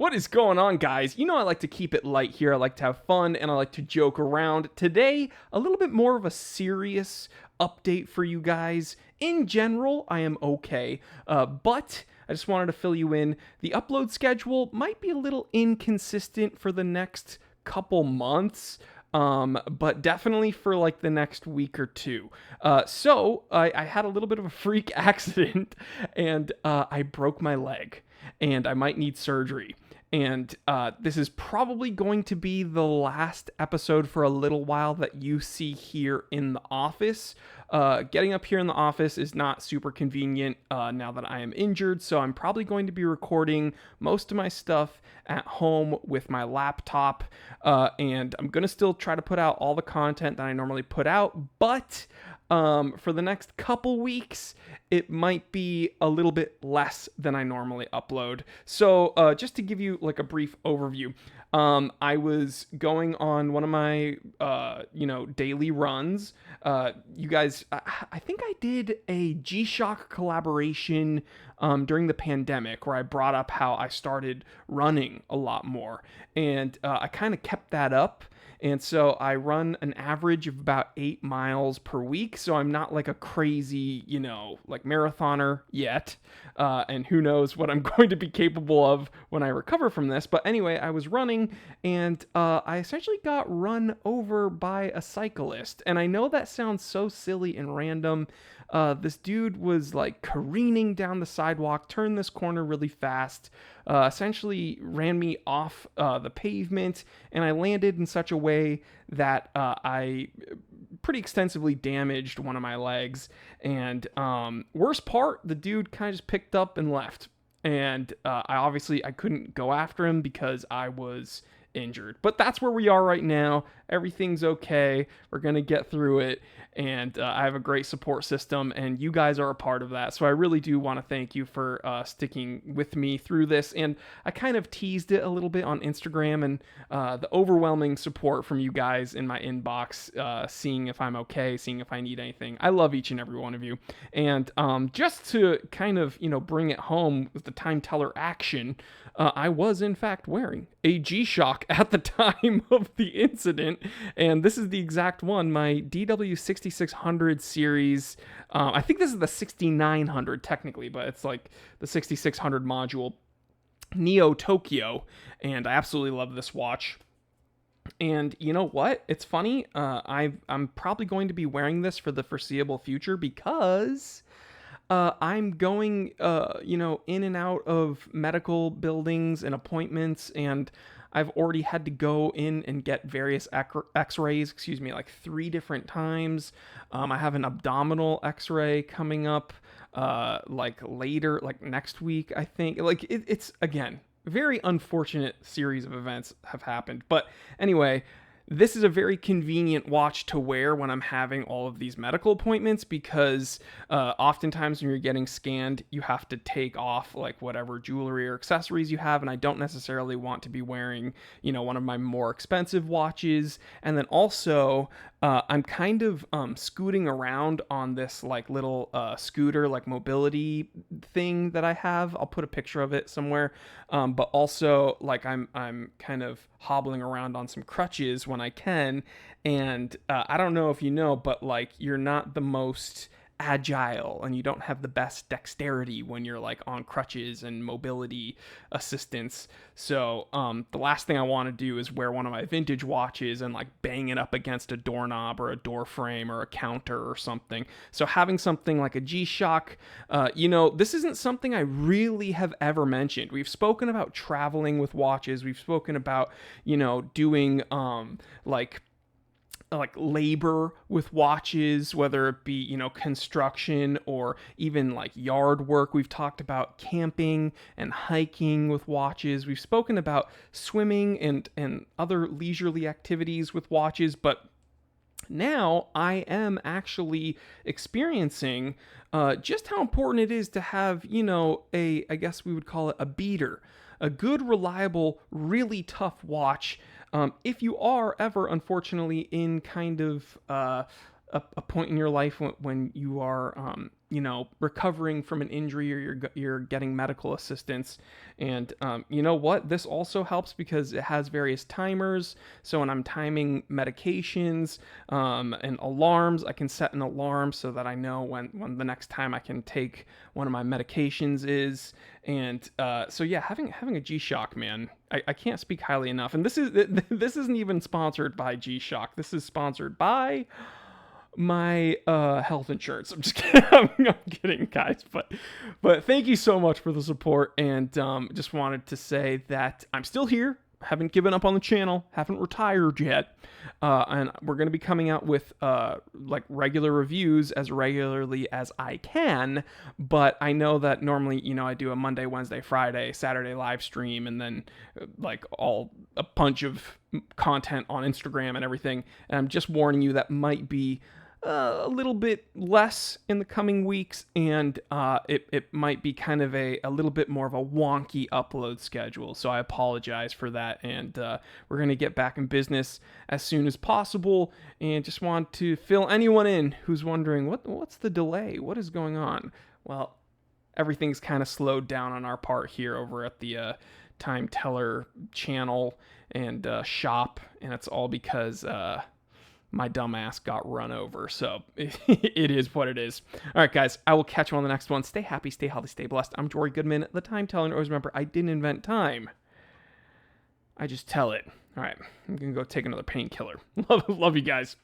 What is going on, guys? You know I like to keep it light here. I like to have fun and I like to joke around. Today, a little bit more of a serious update for you guys. In general, I am okay, but I just wanted to fill you in. The upload schedule might be a little inconsistent for the next couple months. But definitely for like the next week or two. So I had a little bit of a freak accident and I broke my leg and I might need surgery. And this is probably going to be the last episode for a little while that you see here in the office. Getting up here in the office is not super convenient now that I am injured, so I'm probably going to be recording most of my stuff at home with my laptop, and I'm going to still try to put out all the content that I normally put out, but for the next couple weeks, it might be a little bit less than I normally upload. So just to give you like a brief overview, I was going on one of my, daily runs. You guys, I think I did a G-Shock collaboration during the pandemic where I brought up how I started running a lot more. And I kind of kept that up. And so I run an average of about 8 miles per week. So I'm not like a crazy, like marathoner yet. And who knows what I'm going to be capable of when I recover from this. But anyway, I was running and I essentially got run over by a cyclist. And I know that sounds so silly and random. This dude was like careening down the sidewalk, turned this corner really fast, essentially ran me off the pavement, and I landed in such a way that I pretty extensively damaged one of my legs. And worst part, the dude kind of just picked up and left. And I couldn't go after him because I was injured. But that's where we are right now. Everything's okay. We're going to get through it. And I have a great support system, and you guys are a part of that. So I really do want to thank you for sticking with me through this. And I kind of teased it a little bit on Instagram, and the overwhelming support from you guys in my inbox, seeing if I'm okay, seeing if I need anything. I love each and every one of you. And just to kind of, bring it home with the time teller action, I was in fact wearing a G-Shock at the time of the incident, and this is the exact one, my DW6600 series. I think this is the 6900 technically, but it's like the 6600 module, Neo Tokyo, and I absolutely love this watch. And you know what? It's funny. I'm probably going to be wearing this for the foreseeable future because I'm going, in and out of medical buildings and appointments, and I've already had to go in and get various x-rays, like 3 different times. I have an abdominal x-ray coming up, later, like next week, I think. It's, again, very unfortunate series of events have happened. But anyway, this is a very convenient watch to wear when I'm having all of these medical appointments because oftentimes when you're getting scanned, you have to take off like whatever jewelry or accessories you have, and I don't necessarily want to be wearing, one of my more expensive watches. And then also, I'm kind of scooting around on this like little scooter, like mobility thing that I have. I'll put a picture of it somewhere. But also, like I'm kind of hobbling around on some crutches when I can. And I don't know if you know, but like you're not the most agile and you don't have the best dexterity when you're like on crutches and mobility assistance. So the last thing I want to do is wear one of my vintage watches and like bang it up against a doorknob or a door frame or a counter or something. So having something like a G-Shock, this isn't something I really have ever mentioned. We've spoken about traveling with watches. We've spoken about, doing like labor with watches, whether it be, construction or even like yard work. We've talked about camping and hiking with watches. We've spoken about swimming and other leisurely activities with watches, but now I am actually experiencing just how important it is to have, I guess we would call it a beater, a good, reliable, really tough watch. If you are ever, unfortunately, in kind of a point in your life when you are, recovering from an injury, or you're getting medical assistance. And you know what? This also helps because it has various timers. So when I'm timing medications and alarms, I can set an alarm so that I know when the next time I can take one of my medications is. And so yeah, having a G-Shock, man, I can't speak highly enough. And this isn't even sponsored by G-Shock. This is sponsored by my health insurance. I'm just kidding. I'm kidding, guys. But thank you so much for the support. And just wanted to say that I'm still here. Haven't given up on the channel. Haven't retired yet. And we're going to be coming out with like regular reviews as regularly as I can. But I know that normally, I do a Monday, Wednesday, Friday, Saturday live stream, and then like a bunch of content on Instagram and everything. And I'm just warning you that might be a little bit less in the coming weeks, and it might be kind of a little bit more of a wonky upload schedule. So I apologize for that, and we're going to get back in business as soon as possible. And just want to fill anyone in who's wondering, what's the delay? What is going on? Well, everything's kind of slowed down on our part here over at the Time Teller channel and shop, and it's all because my dumbass got run over. So it is what it is. All right, guys, I will catch you on the next one. Stay happy, stay healthy, stay blessed. I'm Jory Goodman, the Time Teller. And always remember, I didn't invent time. I just tell it. All right, I'm going to go take another painkiller. Love you guys.